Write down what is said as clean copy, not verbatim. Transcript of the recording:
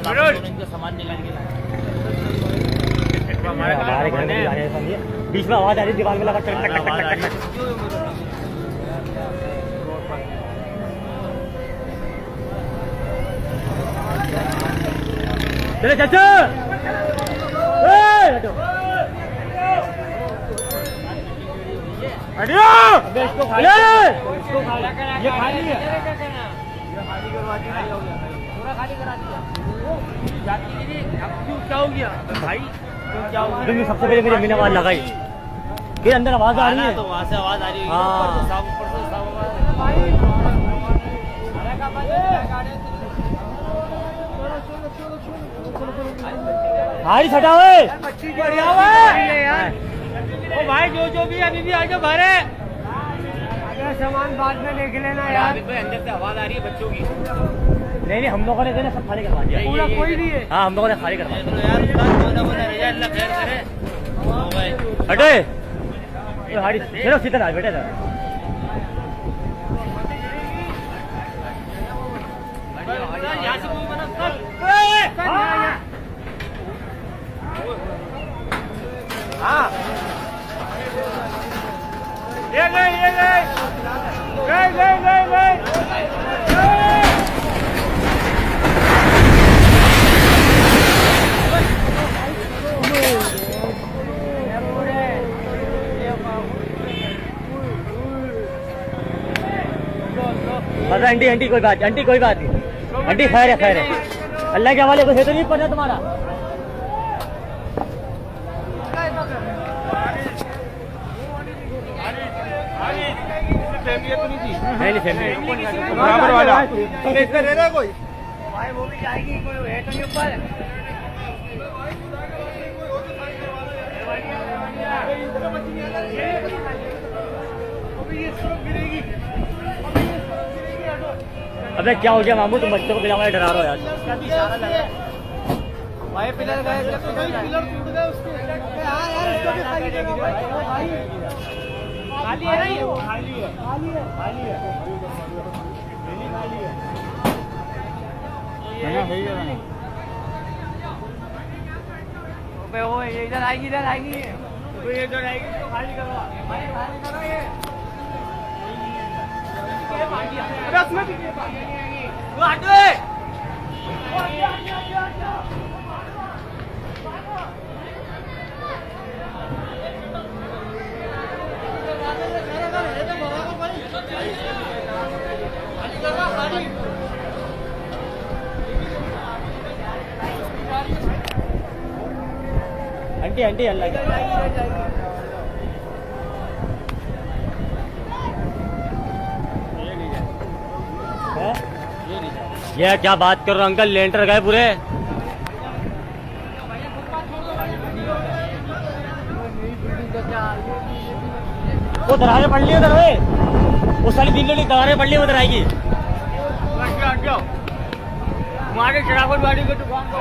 इनका सामान निकाल के लाए। हमारे घर में जाने समझिए, बीच में आवाज आ रही दीवार में लगा टक टक टक टक टक। चले चाचा, हटियो, इसको खा लिया, ये खाली है, खाली करवा दिया, पूरा खाली करा दिया। जाती दीदी, अब क्यों क्या हो गया भाई? क्या हो गया? सबसे पहले मेरे मीना आवाज लगाई, फिर अंदर आवाज आ रही है, तो वहाँ से आवाज आ रही है। हाँ, हारी छटा हुए बढ़िया यार। ओ भाई जो भी अभी भी आ जाओ बाहर है, सामान बाद में देख लेना यार। अंदर से आवाज आ रही है बच्चों की। नहीं हम लोगों ने सब खाली करवा दिया, पूरा कोई नहीं है। हाँ हम लोगों ने खाली करवा दिया यार। हटे हारी चलो सीधा बेटे था। हाँ ये गए बस आंटी कोई बात नहीं, आंटी खैर है, अल्लाह के हवाले को है तो नहीं पता तुम्हारा। नहीं बराबर वाला कोई भाई वो भी जाएगी, कोई है तो नहीं ऊपर। अबे क्या हो गया मामू, तुम बच्चों को बिना डरा रहे हो यार। भाई पिलर गए, पिलर टूट गए उसको। हां यार इसको भी खाली करो भाई। खाली है ना ये, खाली है। ना है ये ना। अबे वो इधर आएगी तो इधर आएगी तो खाली करो भाई, खाली करो ये। अबे उसमें भी वो हट गए। आंटी अल्लाह ये क्या बात कर रहे हो अंकल, लेंटर गए पूरे। वो दरारें पड़ ली उधर, वो साली 3 लोग दरारें पड़ ली उधर आएगी। हमारे चढ़ावट वाली को दुकान को